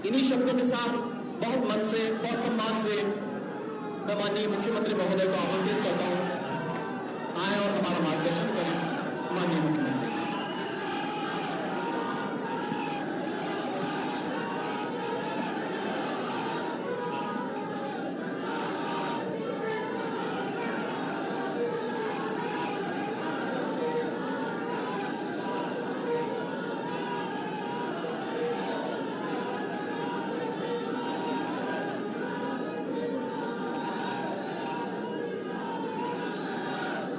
इन्हीं शब्दों के साथ बहुत मन से, बहुत सम्मान से मैं माननीय मुख्यमंत्री महोदय को आमंत्रित करता हूं, आए और हमारा मार्गदर्शन करें। माननीय मुख्यमंत्री।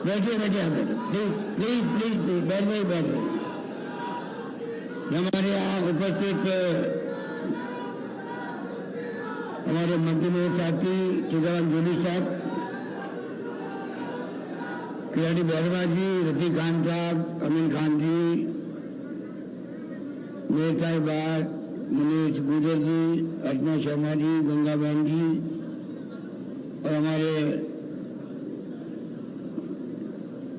बैठिए बैठिए आप बैठो, प्लीज प्लीज प्लीज प्लीज बैठ जाइए बैठ जाइए। हमारे यहाँ उपस्थित हमारे मंत्री मेरे साथी टीकाराम जोली साहब, खिलाड़ी बैरवा जी, रफीक खान साहब, अमीन खान जी, मेयर साहिबा, मनीष गुजर जी, अर्चना शर्मा जी, गंगा बहन जी और हमारे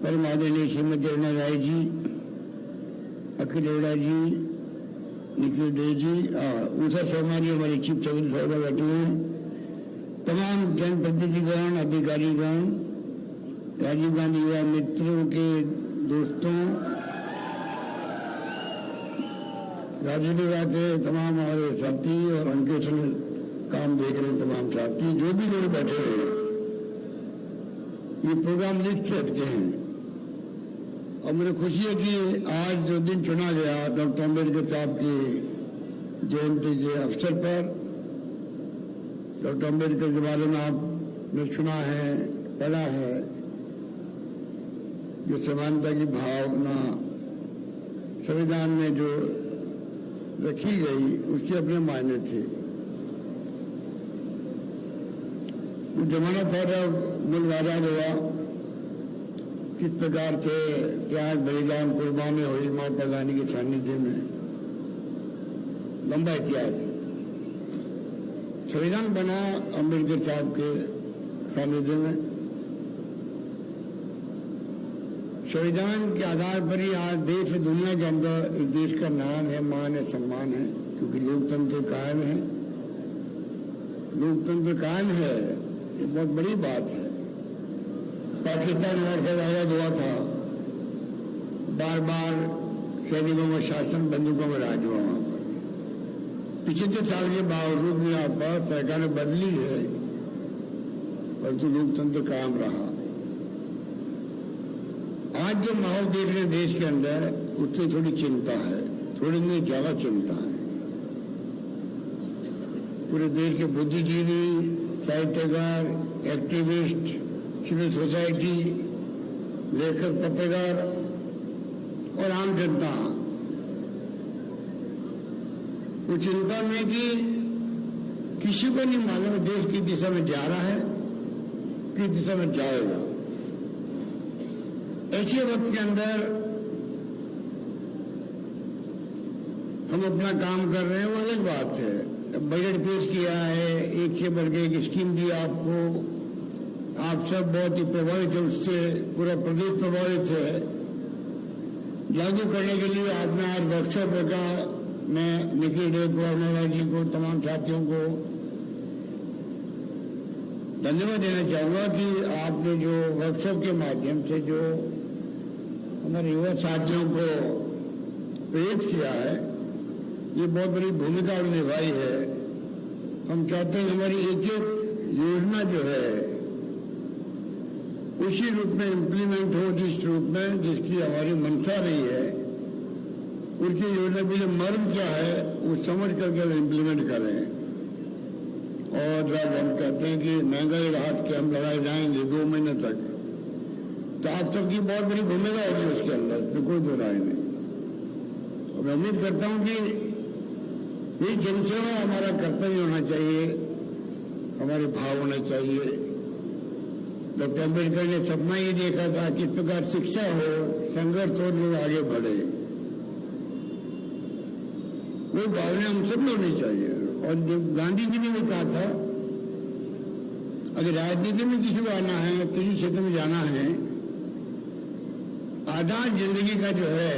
परम आदरणीय श्रीमती अरुणा राय जी, अखिल अरोड़ा जी, निखिल डे जी, उषा शर्मा जी हमारे चीफ सेक्रेटरी साहब बैठे हैं, तमाम जनप्रतिनिधिगण, अधिकारीगण, राजीव गांधी युवा मित्रों के दोस्तों, राजनीतिक के तमाम हमारे साथी और अंकेक्षण काम देख रहे तमाम साथी, जो भी लोग बैठे हैं, ये प्रोग्राम लिस्ट से हटके हैं। और मुझे खुशी है कि आज जो दिन चुना गया डॉक्टर अम्बेडकर साहब की जयंती के अवसर पर, डॉक्टर अम्बेडकर के बारे में आपने सुना है, पढ़ा है, जो समानता की भावना संविधान में जो रखी गई उसके अपने मायने थे। वो जमाना था जब मुल्क आजाद हुआ, किस प्रकार से त्याग बलिदान कुर्बानी हुई महात्मा गांधी के सानिध्य में, लंबा इतिहास है। संविधान बना अम्बेडकर साहब के सानिध्य में। संविधान के आधार पर ही आज देश दुनिया के अंदर इस देश का नाम है, मान है, सम्मान है, क्योंकि लोकतंत्र कायम है। लोकतंत्र कायम है, ये बहुत बड़ी बात है। पाकिस्तान और से आजाद हुआ था, बार बार सैनिकों में शासन, बंदूकों में राज हुआ वहां पर। 75 साल के बावजूद भी यहाँ पर सरकार बदली है, परंतु लोकतंत्र कायम रहा। आज जो माहौल देख रहे हैं देश के अंदर, उससे थोड़ी चिंता है, थोड़ी नहीं ज्यादा चिंता है। पूरे देश के बुद्धिजीवी, साहित्यकार, एक्टिविस्ट, सिविल सोसाइटी, लेखक, पत्रकार और आम जनता वो चिंता में कि किसी को नहीं मालूम देश किस दिशा में जा रहा है, किस दिशा में जाएगा। ऐसे वक्त के अंदर हम अपना काम कर रहे हैं, वो अलग बात है। बजट पेश किया है, एक से बढ़ के एक स्कीम दी आपको, आप सब बहुत ही प्रभावित है उससे, पूरा प्रदेश प्रभावित है। लागू करने के लिए आपने आज वर्कशॉप रखा। मैं निखिल डे को, अरुणा जी को, तमाम साथियों को धन्यवाद देना चाहूँगा कि आपने जो वर्कशॉप के माध्यम से जो हमारे युवा साथियों को प्रेरित किया है, ये बहुत बड़ी भूमिका निभाई है। हम चाहते हैं हमारी एक एक योजना जो है उसी रूप में इम्प्लीमेंट हो, जिस रूप में जिसकी हमारी मंशा रही है। उनकी योजना की जो मर्म क्या है वो समझ करके हम इम्प्लीमेंट करें। और जब हम कहते हैं कि महंगाई राहत कैंप लगाए जाएंगे 2 महीने तक, तो आप सबकी बहुत बड़ी भूमिका होगी उसके अंदर, इसमें कोई दो राय नहीं। और मैं उम्मीद करता हूँ कि ये जनसेवा हमारा कर्तव्य होना चाहिए, हमारे भाव होना चाहिए। डॉक्टर अम्बेडकर ने सपना ये देखा था कि इस प्रकार शिक्षा हो, संघर्ष हो, लोग आगे बढ़े। वो भावना हम सब में होनी चाहिए। और जो गांधी जी ने भी कहा था, अगर राजनीति में किसी को आना है, किसी क्षेत्र में जाना है, आधा जिंदगी का जो है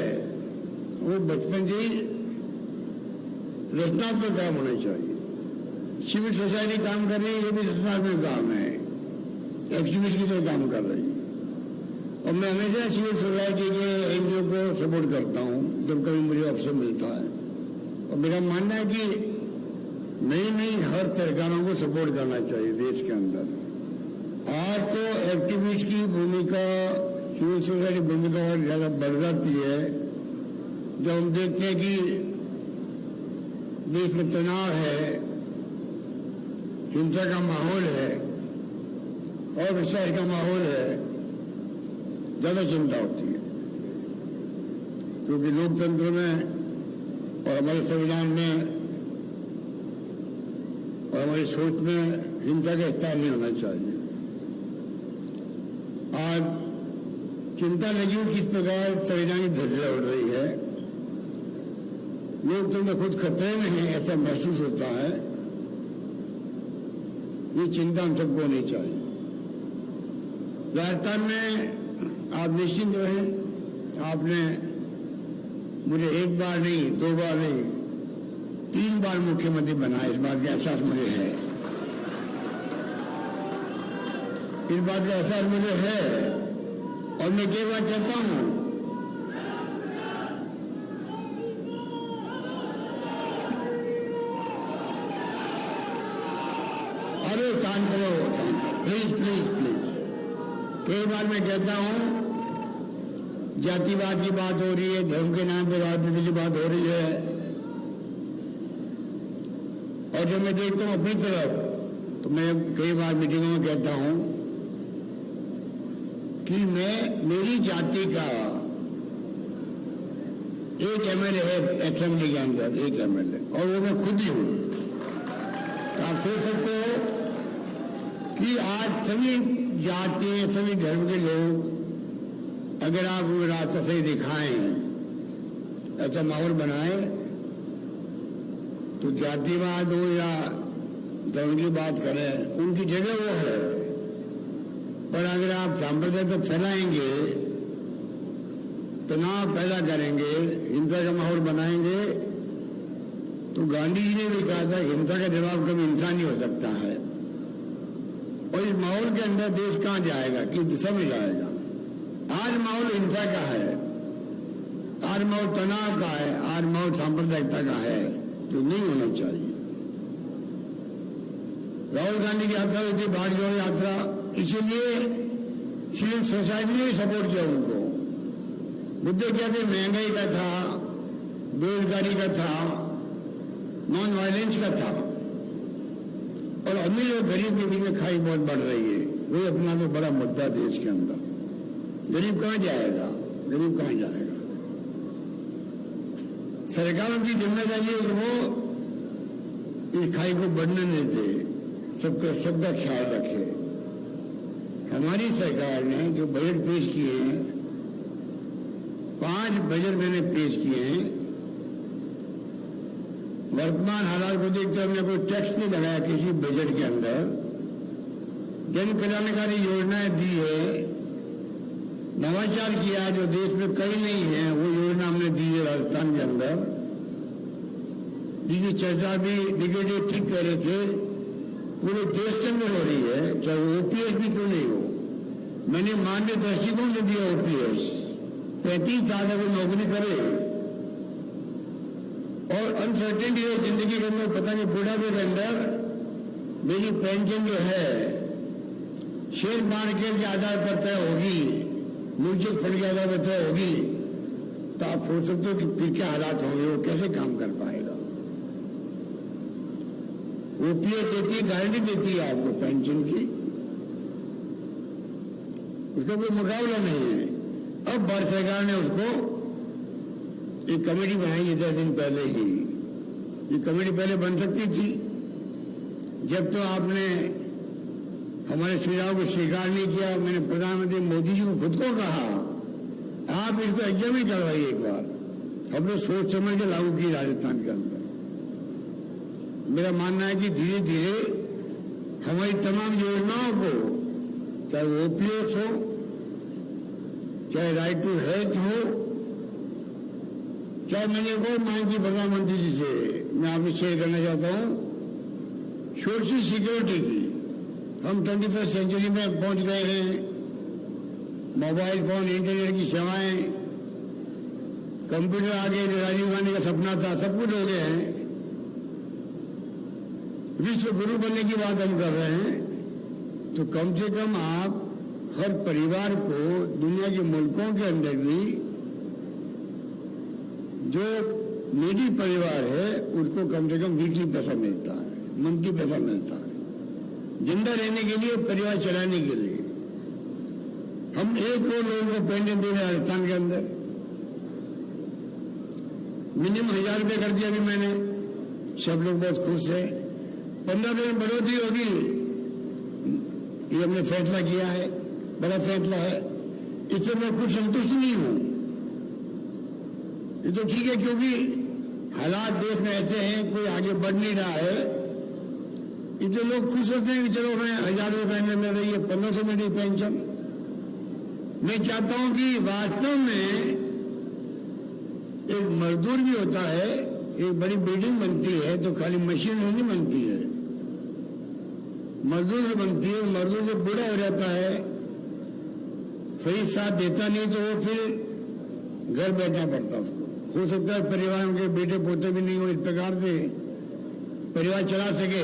वो बचपन से ही रचनात्मक काम होना चाहिए। सिविल सोसाइटी काम कर रही है, ये भी रचनात्मक काम है, एक्टिविस्ट की तरह काम कर रही है। और मैं हमेशा सिविल सोसाइटी के एनजीओ को सपोर्ट करता हूँ जब कभी मुझे अवसर मिलता है। और मेरा मानना है कि नई हर सरकारों को सपोर्ट करना चाहिए देश के अंदर। आज तो एक्टिविस्ट की भूमिका, सिविल सोसाइटी भूमिका और ज़्यादा बढ़ जाती है जब हम देखते हैं कि देश में तनाव है, हिंसा का माहौल है और विश्वास का माहौल है, ज़्यादा चिंता होती है। क्योंकि लोकतंत्र में और हमारे संविधान में और हमारी सोच में हिंसा का स्थान नहीं होना चाहिए। आज चिंता लगी हो किस प्रकार संविधान की धज्जियां उड़ रही है, लोकतंत्र खुद खतरे में है ऐसा महसूस होता है। ये चिंता हम सबको होनी चाहिए। राजस्थान में आप निश्चिंत रहें, आपने मुझे एक बार नहीं, 2 बार नहीं, 3 बार मुख्यमंत्री बनाया, इस बात का एहसास मुझे है। इस बात का एहसास मुझे है और मैं कई बार कहता हूं अरे शांत रहो, प्लीज प्लीज प्लीज। कई बार मैं कहता हूं जातिवाद की बात हो रही है, धर्म के नाम पर राजनीति की बात हो रही है, और जब मैं देखता हूं अपनी तरफ तो मैं कई बार मीटिंगों में कहता हूं कि मेरी जाति का एक एमएलए है असेंबली के अंदर, एक एमएलए, और वो मैं खुद ही हूं। तो आप सोच सकते हो कि आज सभी जाति, सभी धर्म के लोग अगर आप वो रास्ता सही दिखाएं, ऐसा माहौल बनाएं, तो जातिवाद हो या धर्म की बात करें, उनकी जगह वो है। पर अगर आप सांप्रदायिकता फैलाएंगे, तनाव पैदा करेंगे, हिंसा का माहौल बनाएंगे, तो गांधी जी ने भी कहा था हिंसा का जवाब कभी इंसान ही हो सकता है। और इस माहौल के अंदर देश कहाँ जाएगा, किस दिशा में जाएगा? आज माहौल हिंसा का है, आज माहौल तनाव का है, आज माहौल सांप्रदायिकता का है, जो नहीं होना चाहिए। राहुल गांधी की यात्रा हुई थी, भारत जोड़ो यात्रा, इसीलिए सिविल सोसाइटी ने भी सपोर्ट किया उनको। मुद्दे क्या थे? महंगाई का था, बेरोजगारी का था, नॉन वायलेंस का था, और अमीर और गरीब के बीच में खाई बहुत बढ़ रही है। वही अपना तो बड़ा मुद्दा देश के अंदर। गरीब कहाँ जाएगा? गरीब कहाँ जाएगा? सरकारों की जिम्मेदारी है कि वो इस खाई को बढ़ने नहीं दे, सबका ख्याल रखे। हमारी सरकार ने जो बजट पेश किए हैं, 5 बजट मैंने पेश किए हैं, वर्तमान हालात को देखते हमने कोई टैक्स नहीं लगाया किसी बजट के अंदर, जन कल्याणकारी योजनाएं दी है, नवाचार किया जो देश में कहीं नहीं है, वो योजना हमने दी है राजस्थान के अंदर, जिसकी चर्चा भी दिग्गज ठीक कह रहे थे, पूरे देश के अंदर हो रही है, चाहे वो ओपीएस भी क्यों नहीं हो। मैंने मानवीय दृष्टिकोण से दिया ओपीएस, 35 साल अगर नौकरी करे और अनसर्टेनिटी है जिंदगी के अंदर, पता नहीं बुढ़ापे के अंदर मेरी पेंशन जो है शेयर मार्केट के आधार पर तय होगी, म्यूचुअल फंड के आधार पर तय होगी, तो आप सोच सकते हो कि फिर क्या हालात होंगे, वो कैसे काम कर पाएगा। ओपीएस देती है, गारंटी देती है आपको पेंशन की, उसका कोई मुकाबला नहीं है। अब भारत सरकार ने उसको एक कमेटी बनाई है 10 दिन पहले ही। ये कमेटी पहले बन सकती थी, जब तो आपने हमारे सुझाव को स्वीकार नहीं किया। मैंने प्रधानमंत्री मोदी जी को खुद को कहा आप इसको एग्जाम ही करवाइए एक बार। हमने सोच समझ के लागू की राजस्थान के अंदर। मेरा मानना है कि धीरे धीरे हमारी तमाम योजनाओं को, चाहे वो ओपीएस हो, चाहे राइट टू हेल्थ हो, चाहे मैंने एक और मांग की प्रधानमंत्री जी से, मैं आपसे शेयर करना चाहता हूँ, सोशल सिक्योरिटी की। हम 21st सेंचुरी में पहुंच गए हैं, मोबाइल फोन, इंटरनेट की सेवाएं, कंप्यूटर आ गए, राजीव गांधी का सपना था, सब कुछ हो गए हैं। विश्व गुरु बनने की बात हम कर रहे हैं, तो कम से कम आप हर परिवार को दुनिया के मुल्कों के अंदर भी जो नीडी परिवार है उसको कम से कम वीकली पैसा मिलता है, मंथली पैसा मिलता है, जिंदा रहने के लिए, परिवार चलाने के लिए। हम 1 करोड़ लोगों को पेंशन दे रहे हैं राजस्थान के अंदर, मिनिमम 1000 रुपये कर दिया अभी मैंने, सब लोग बहुत खुश है। 15% बढ़ोतरी होगी, ये हमने फैसला किया है, बड़ा फैसला है, इससे मैं खुद संतुष्ट नहीं हूं। ये तो ठीक है, क्योंकि हालात देश में ऐसे हैं, कोई आगे बढ़ नहीं रहा है, इसलिए लोग खुश होते हैं कि चलो मैं 1000 रुपये महीने में रही है, 1500 मिली पेंशन। मैं चाहता हूं कि वास्तव में एक मजदूर भी होता है, एक बड़ी बिल्डिंग बनती है तो खाली मशीन नहीं बनती है, मजदूर से बनती है। मजदूर जब बूढ़ा हो जाता है, सही साथ देता नहीं, तो वो फिर घर बैठना पड़ता उसको। हो सकता है परिवार के बेटे पोते भी नहीं हो, इस प्रकार से परिवार चला सके।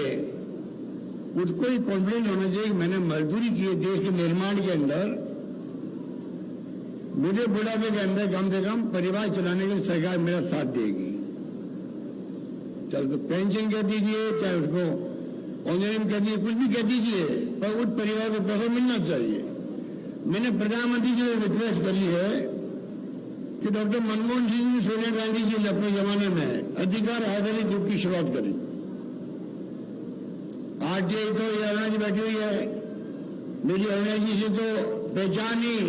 उसको ही कॉन्फिडेंस होना चाहिए कि मैंने मजदूरी की है देश के निर्माण के अंदर, मुझे बुढ़ापे के अंदर कम से कम परिवार चलाने के लिए सरकार मेरा साथ देगी। चाहे उसको पेंशन कह दीजिए, चाहे उसको ऑनलाइन कह दीजिए, कुछ भी कह दीजिए, पर उस परिवार को पैसा मिलना चाहिए। मैंने प्रधानमंत्री जी से रिक्वेस्ट करी है कि डॉक्टर मनमोहन सिंह जी, सोनिया गांधी जी ने अपने जमाने में अधिकार आधारित युग की शुरुआत करी। आज ये तो अरुणा जी बैठी हुई है, मेरी अरुणा जी से तो पहचान ही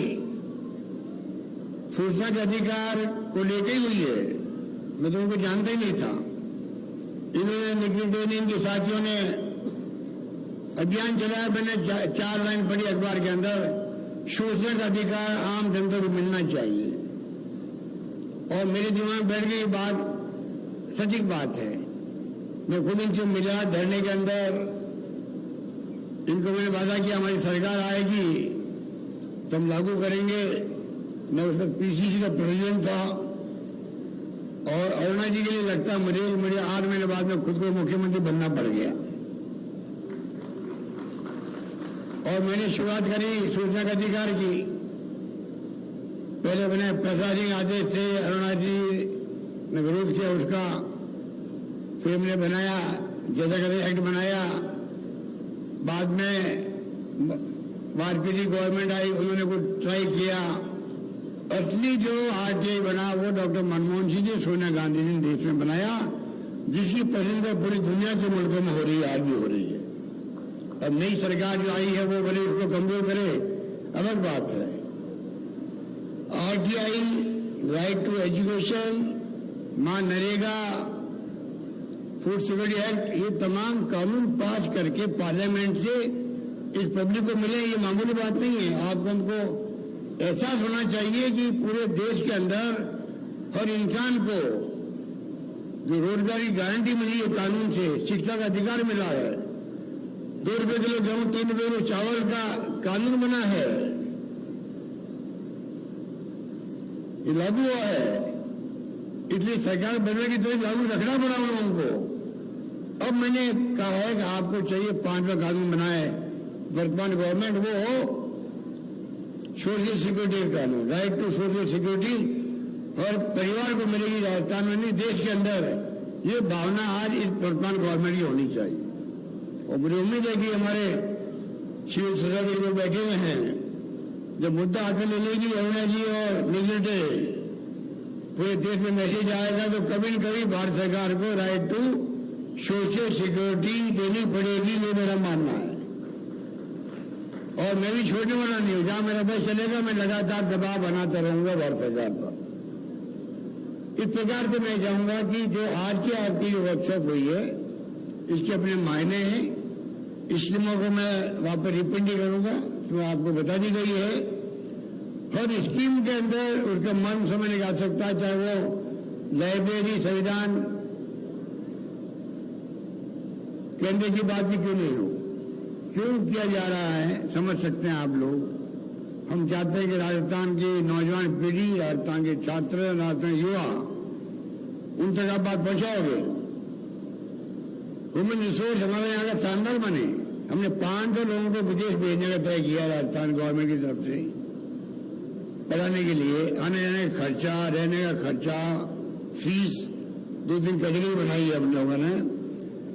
सूचना के अधिकार को लेके ही हुई है, मैं तो उनको जानता ही नहीं था। इन्होंने निखिल, इनके साथियों ने अभियान चलाया, मैंने 4 लाइन पढ़ी अखबार के अंदर, सूचना का अधिकार आम जनता को मिलना चाहिए। और मेरे दिमाग में बैठ गई बात, सटीक बात है। मैं खुद इनसे मिला धरने के अंदर, इनको मैंने वादा किया हमारी सरकार आएगी तो हम लागू करेंगे। मैं उस वक्त पीसीसी का प्रेसिडेंट था, और अरुणा जी के लिए लगता है मुझे 8 महीने बाद में खुद को मुख्यमंत्री बनना पड़ गया। और मैंने शुरुआत करी सूचना का अधिकार की। पहले मैंने प्रशासनिक आदेश थे, अरुणा जी ने विरोध किया उसका, फिर हमने बनाया जनता एक्ट बनाया। बाद में वाजपेयी गवर्नमेंट आई, उन्होंने कुछ ट्राई किया। असली जो आरटीआई बना वो डॉक्टर मनमोहन सिंह जी, सोनिया गांधी जी ने देश में बनाया, जिसकी प्रशंसा पूरी दुनिया के मुल्कों में हो रही है, आज भी हो रही है। अब नई सरकार जो आई है वो भले उसको कमजोर करे, अलग बात है। आरटीआई, राइट टू एजुकेशन, मां नरेगा, फूड सिक्योरिटी एक्ट, ये तमाम कानून पास करके पार्लियामेंट से इस पब्लिक को मिले, ये मामूली बात नहीं है। आपको हमको एहसास होना चाहिए कि पूरे देश के अंदर हर इंसान को जो रोजगार की गारंटी मिली है कानून से, शिक्षा का अधिकार मिला है, 2 रुपए किलो गेहूं, 3 रुपए किलो चावल का कानून बना है, ये लागू हुआ है। इसलिए सरकार बनने की तरह लागू रखना पड़ा उन लोगों को। अब मैंने कहा है कि आपको चाहिए 5वां कानून बनाए वर्तमान गवर्नमेंट, वो हो सोशल सिक्योरिटी कानून, राइट टू सोशल सिक्योरिटी। और परिवार को मिलेगी राजस्थान में नहीं, देश के अंदर। ये भावना आज इस वर्तमान गवर्नमेंट की होनी चाहिए। और मुझे उम्मीद है कि हमारे सिविल सोसाइटी के लोग बैठे हुए हैं, जब मुद्दा हाथ में ले लेगी अरुणा जी और निखिल डे, पूरे देश में मैसेज आएगा, तो कभी न कभी भारत सरकार को राइट टू सोशल सिक्योरिटी देनी पड़ेगी, ये मेरा मानना है। और मैं भी छोड़ने वाला नहीं हूं, जहां मेरा बस चलेगा मैं लगातार दबाव बनाता रहूंगा भारत सरकार पर। इस प्रकार से मैं चाहूंगा कि जो आज की आपकी जो वर्कशॉप हुई है, इसके अपने मायने हैं। स्कीमों को मैं वापस रिपीट नहीं करूंगा, जो आपको बता दी गई है। हर स्कीम के अंदर उसका मर्म समझ नहीं आ सकता, चाहे वो लाइब्रेरी, संविधान केंद्र की बात भी क्यों नहीं हो? क्यों किया जा रहा है समझ सकते हैं आप लोग। हम चाहते हैं कि राजस्थान की नौजवान पीढ़ी, राजस्थान के छात्र, राजस्थान युवा, उन तक आप बात पहुंचाओगे। ह्यूमन रिसोर्स हमारे यहाँ का शानदार बने। हमने 500 लोगों को विदेश भेजने का तय किया राजस्थान गवर्नमेंट की तरफ से, पढ़ाने के लिए, आने जाने का खर्चा, रहने का खर्चा, फीस 2-3 कैटेगरी बनाई है हम लोगों ने।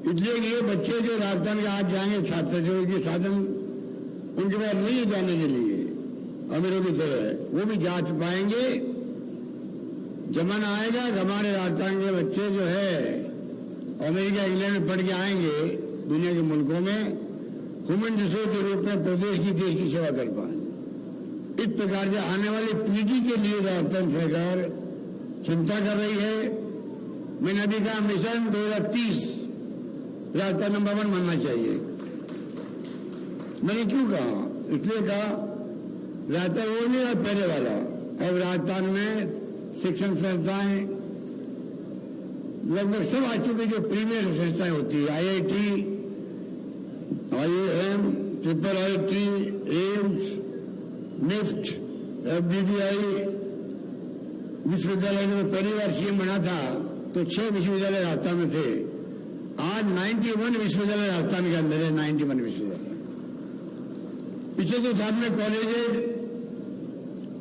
इसलिए ये बच्चे जो राजस्थान के आज जाएंगे, छात्र जो उनके साधन उनके पास नहीं है जाने के लिए, अमीरों की तरह, वो भी जा पाएंगे। जमाना आएगा कि हमारे राजस्थान के बच्चे जो है अमेरिका, इंग्लैंड में पढ़ के आएंगे, दुनिया के मुल्कों में ह्यूमन रिसोर्स के रूप में प्रदेश की, देश की सेवा कर पाए। इस प्रकार से आने वाली पीढ़ी के लिए राजस्थान सरकार चिंता कर रही है। मैंने अभी कहा मिशन 2030 राजस्थान नंबर 1 बनना चाहिए। मैंने क्यों कहा? इसलिए कहा राजस्थान वो नहीं रहा पहले वाला। अब राजस्थान में शिक्षण संस्थाएं लगभग सब आ चुकी, जो प्रीमियर संस्थाएं होती है, IIT, IIM, IIIT, AIIMS, NIFT, FDDI विश्वविद्यालय में पहली बार सीएम बना था तो 6 विश्वविद्यालय राजस्थान में थे। आज 91 विश्वविद्यालय राजस्थान के अंदर है, 91 विश्वविद्यालय। पिछले जो साल में कॉलेजेस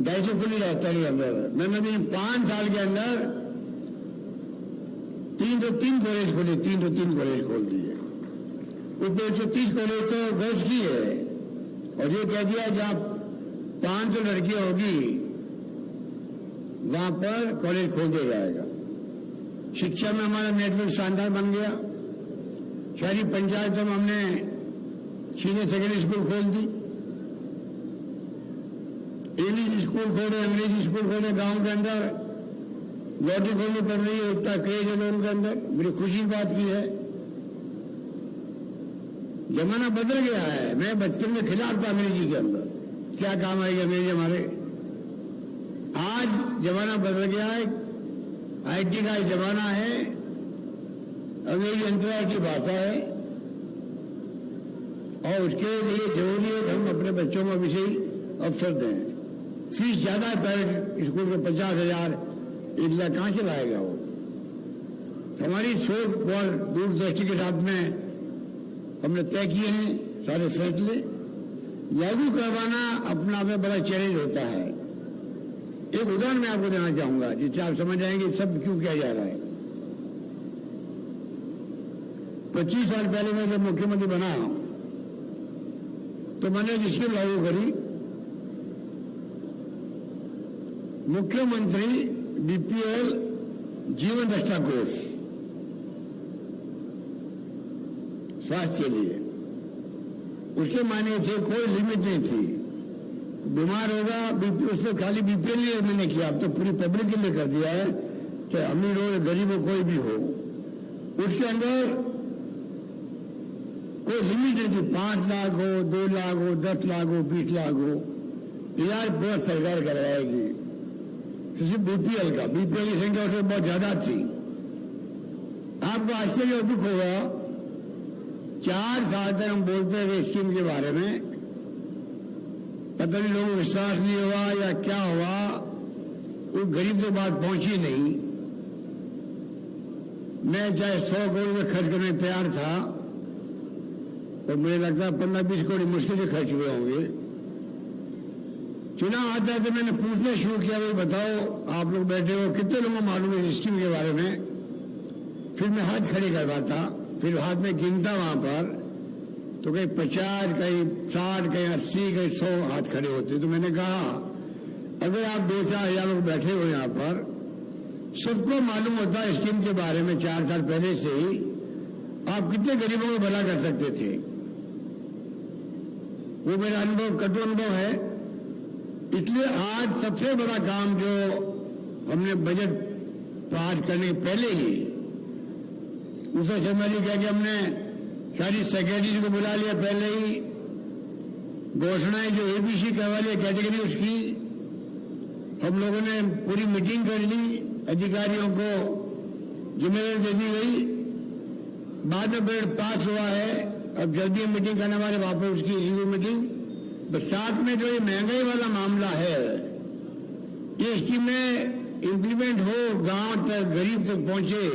250 खुली राजस्थान के अंदर। मैंने अभी 5 साल के अंदर 303 कॉलेज खोले, 303 कॉलेज खोल दिए। ऊपर 130 कॉलेज तो गर्ल्स की है, और ये कह दिया जहां 500 लड़कियां होगी वहां पर कॉलेज खोल दिया जाएगा। शिक्षा में हमारा नेटवर्क शानदार बन गया। शहरी पंचायतों में हमने सीनियर सेकेंडरी स्कूल खोल दी, इंग्लिश स्कूल खोले, अंग्रेजी स्कूल खोले। गांव के अंदर लॉटरी खोलनी पड़ रही है, इतना क्रेज है लोगों के अंदर। बड़ी खुशी की बात की है। जमाना बदल गया है। मैं बचपन में खिलाफ था अंग्रेजी के अंदर, क्या काम आएगी अंग्रेजी हमारे। आज जमाना बदल गया है, IT का जमाना है, अंग्रेजी अंतर्राष्ट्रीय भाषा है, और उसके लिए जरूरी है कि हम अपने बच्चों को विषय अवसर दें। फीस ज्यादा है, प्राइवेट स्कूल में 50,000, 1 लाख कहां से लाएगा वो। तो हमारी सोच और दूरदृष्टि के साथ में हमने तय किए हैं सारे फैसले। लागू करवाना अपना आप में बड़ा चैलेंज होता है। एक उदाहरण मैं आपको देना चाहूंगा जिससे आप समझ जाएंगे सब क्यों किया जा रहा है। 25 साल पहले मैं जब मुख्यमंत्री बना तो मैंने एक स्कीम लागू करी, मुख्यमंत्री BPL जीवन रक्षा कोष स्वास्थ्य के लिए। उसके मायने थे, कोई लिमिट नहीं थी। बीमार होगा बीपी, उसको खाली BPL लिए मैंने किया, अब तो पूरी पब्लिक के लिए कर दिया है कि अमीर हो या गरीब हो कोई भी हो, उसके अंदर कोई लिमिट नहीं थी। 5 लाख हो, 2 लाख हो, 10 लाख हो, 20 लाख हो, इलाज पूरा सरकार करवाएगी। किसी BPL की संख्या उससे बहुत ज्यादा थी। आपको आश्चर्य और दुख होगा, 4 साल तक हम बोलते रहे स्कीम के बारे में, पता नहीं लोगों को विश्वास नहीं हुआ या क्या हुआ, उस गरीब तक बात पहुंची नहीं। मैं चाहे 100 करोड़ रुपये खर्च करने तैयार था, और मुझे लगता है 15-20 करोड़ मुश्किल से खर्च हुए होंगे। चुनाव आता है तो मैंने पूछना शुरू किया, भाई बताओ आप लोग बैठे हो, कितने लोगों को मालूम है स्कीम के बारे में। फिर मैं हाथ खड़े करवाता, फिर हाथ में गिनता वहां पर, तो कहीं 50, कहीं 60, कहीं 80, कहीं 100 हाथ खड़े होते। तो मैंने कहा अगर आप 2-4 हजार लोग बैठे हो यहाँ पर, सबको मालूम होता है स्कीम के बारे में 4 साल पहले से ही, आप कितने गरीबों को भला कर सकते थे। वो मेरा अनुभव, कटु अनुभव है। इसलिए आज सबसे बड़ा काम जो हमने बजट पास करने के पहले ही उषा शर्मा जी कह के हमने सारी सेक्रेटरी को बुला लिया, पहले ही घोषणाएं जो ABC करवा लिया कैटेगरी उसकी, हम लोगों ने पूरी मीटिंग कर ली, अधिकारियों को जिम्मेदारी दे दी गई। बाद में बजट पास हुआ है, अब जल्दी मीटिंग करने वाले वापस उसकी रिव्यू मीटिंग। बस साथ में जो ये महंगाई वाला मामला है, ये स्कीमें इम्प्लीमेंट हो, गांव तक गरीब तक पहुंचे,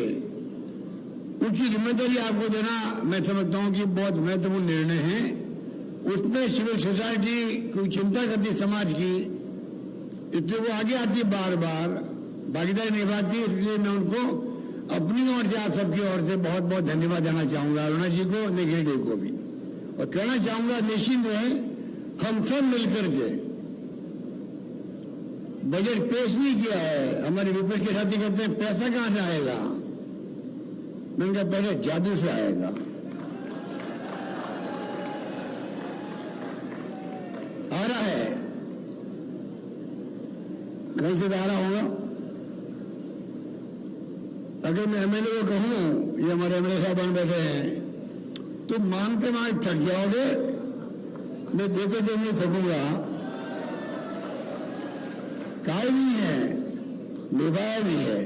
उसकी जिम्मेदारी आपको देना मैं समझता हूं कि बहुत महत्वपूर्ण निर्णय है। उसमें सिविल सोसाइटी कोई चिंता करती समाज की, इसलिए वो आगे आती बार बार भागीदारी निभाती। इसलिए मैं उनको अपनी ओर से, आप सबकी ओर से बहुत बहुत धन्यवाद देना चाहूंगा, अरुणा जी को, नेगेटिव को भी। और कहना चाहूंगा निश्चित रहे, हम सब मिलकर के बजट पेश नहीं किया है। हमारे विपक्ष के साथी कहते हैं पैसा कहां से आएगा, मैंने कहा पैसा जादू से आएगा। आ रहा है, कहीं से आ रहा होगा। अगर मैं एमएलए को कहूं, ये हमारे एमएलए साहब बन बैठे हैं, तो मांगते मांग थक जाओगे, मैं देते दे नहीं थकूंगा। काय नहीं है, निभाया भी है।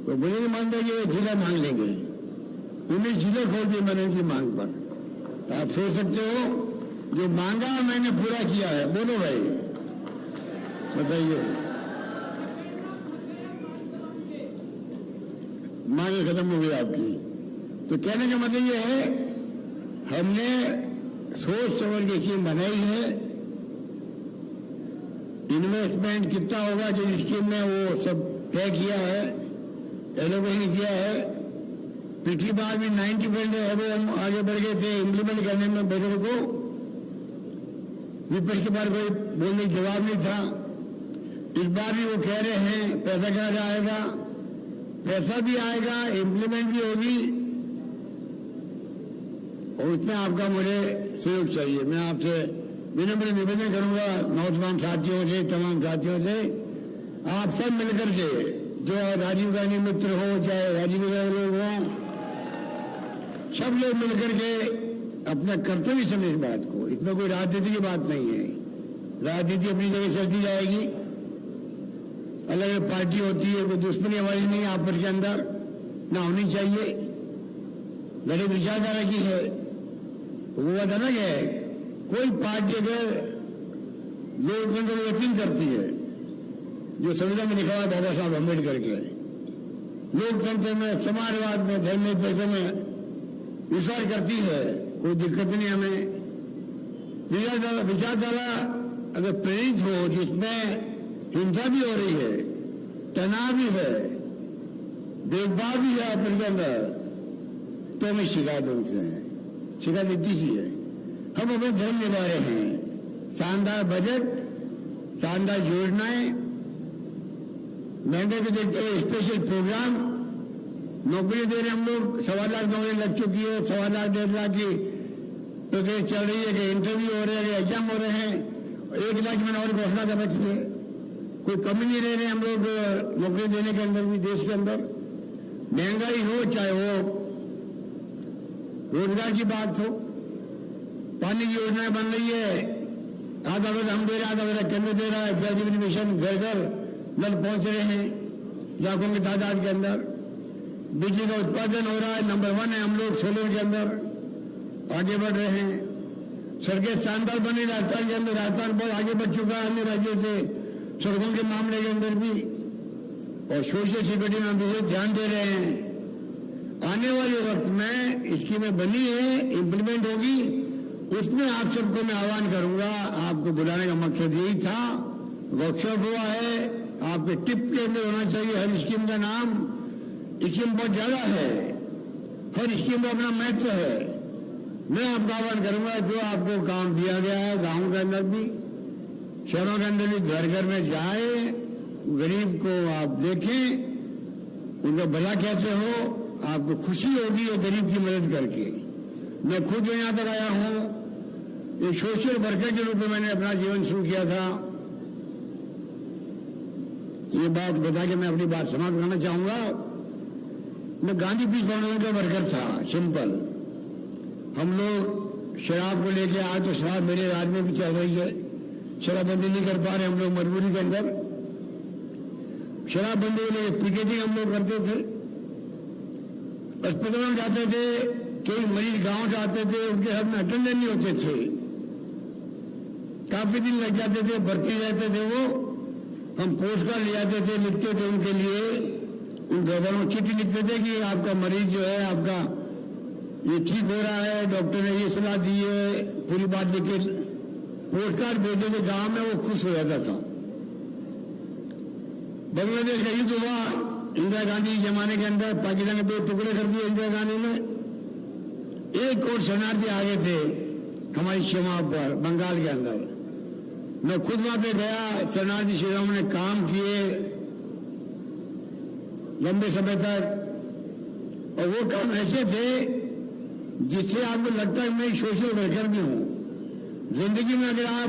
तो मुझे नहीं मानता कि वो जिला मांग लेंगे, उन्हें जिले खोल दिए मैंने उनकी मांग पर। तो आप सोच सकते हो, जो मांगा मैंने पूरा किया है। बोलो भाई, बताइए, मांगे खत्म हो गई आपकी। तो कहने का मतलब ये है, हमने सोच समझ के स्कीम बनाई है। इन्वेस्टमेंट कितना होगा जो स्कीम में, वो सब तय किया है, एलोकेशन किया है। पिछली बार भी 90% है, वो हम आगे बढ़ गए थे इम्प्लीमेंट करने में बजट को। विपक्ष के बार कोई बोलने का जवाब नहीं था। इस बार भी वो कह रहे हैं पैसा कहां से आएगा, पैसा भी आएगा, इम्प्लीमेंट भी होगी, और उसमें आपका मुझे सहयोग चाहिए। मैं आपसे विनम्र निवेदन करूंगा, नौजवान साथियों से, तमाम साथियों से, आप सब मिलकर के, जो राजीव गांधी मित्र हो, चाहे राजीव गांधी लोग हों, सब लोग मिलकर के अपना कर्तव्य समझ इस बात को। इसमें कोई राजनीति की बात नहीं है, राजनीति अपनी जगह चलती जाएगी, अलग अलग पार्टी होती है, कोई दुश्मनी हमारी नहीं आपस के अंदर ना होनी चाहिए, लड़े विचारधारा की है, वो बात अलग है। कोई पार्टी अगर लोकतंत्र में यकीन करती है, जो संविधान में लिखा हुआ है बाबा साहब अम्बेडकर के, लोकतंत्र में, समाजवाद में, धर्मनिरपेक्षता में विश्वास करती है, कोई दिक्कत नहीं हमें। विचारधारा अगर प्रेरित हो, जिसमें हिंसा भी हो रही है, तनाव भी है, भेदभाव भी है आपस के अंदर, तो हमें शिकायत उनसे है, शिकायत इतनी सी है। हम अपने धर्म निभा रहे हैं, शानदार बजट, शानदार योजनाएं, महंगाई को देखते हुए स्पेशल प्रोग्राम, नौकरी दे रहे हम लोग, 1.25 लाख नौकरी लग चुकी है, 1.25 लाख 1.5 लाख की प्रक्रिया चल रही है, कि इंटरव्यू हो रहे हैं, एग्जाम हो रहे हैं, 1 लाख मैंने और घोषणा कर रखी है। कोई कमी नहीं रह रहे हम लोग नौकरी देने के अंदर भी, देश के अंदर महंगाई हो, चाहे वो रोजगार की बात हो, पानी की योजनाएं बन रही है, आधा बद हम दे रहे, आधा बद केंद्र दे रहा है, जल जीवन मिशन घर घर नल पहुंच रहे हैं लाखों की तादाद के अंदर, बिजली का उत्पादन हो रहा है, नंबर 1 है हम लोग सोलर के अंदर, आगे बढ़ रहे हैं। सड़कें शानदार बनी राजस्थान के अंदर, राजस्थान बहुत आगे बढ़ चुका है अन्य राज्यों से सड़कों के मामले के अंदर भी, और सोशल सिक्योरिटी में हम विशेष ध्यान दे रहे हैं। आने वाले वक्त में स्कीमें बनी है, इम्प्लीमेंट होगी, उसमें आप सबको मैं आह्वान करूंगा। आपको बुलाने का मकसद यही था, वर्कशॉप हुआ है, आपके टिप के अंदर होना चाहिए हर स्कीम का नाम। स्कीम बहुत ज्यादा है, हर स्कीम का अपना महत्व है। मैं आपका आह्वान करूंगा, जो आपको काम दिया गया है गाँव के अंदर भी, शहरों के अंदर भी, घर घर में जाए, गरीब को आप देखें, उनका भला कैसे हो, आपको खुशी होगी ये गरीब की मदद करके। मैं खुद जो यहाँ तक आया हूँ, एक सोशल वर्कर के रूप में मैंने अपना जीवन शुरू किया था। ये बात बता के मैं अपनी बात समाप्त करना चाहूंगा। मैं गांधी पीस फाउंडेशन का वर्कर था, सिंपल। हम लोग शराब को लेके आए, तो शराब मेरे राज्य में भी चल रही है, शराबबंदी नहीं कर पा रहे हम लोग मजबूरी के अंदर। शराबबंदी को लेकर पिकेटिंग हम लोग करते थे, अस्पतालों में जाते थे, कई मरीज गांव से आते थे, उनके हाथ में अटेंडेंट नहीं होते थे, काफी दिन लग जाते थे, भर्ती रहते थे वो। हम पोस्ट कार्ड ले आते थे, लिखते थे उनके लिए, उन घरों चिट्ठी लिखते थे कि आपका मरीज जो है आपका ये ठीक हो रहा है, डॉक्टर ने ये सलाह दी है, पूरी बात लिख के पोस्ट कार्ड भेजते थे गांव में, वो खुश हो जाता था। बांग्लादेश का युद्ध हुआ इंदिरा गांधी के जमाने के अंदर, पाकिस्तान के 2 टुकड़े कर दिए इंदिरा गांधी ने। 1 करोड़ शरणार्थी आ गए थे हमारी सीमा पर बंगाल के अंदर। मैं खुद वहां पे गया, शरणार्थी शिविरों में काम किए लंबे समय तक, और वो काम ऐसे थे जिससे आपको लगता है मैं सोशल वर्कर भी हूं। जिंदगी में अगर आप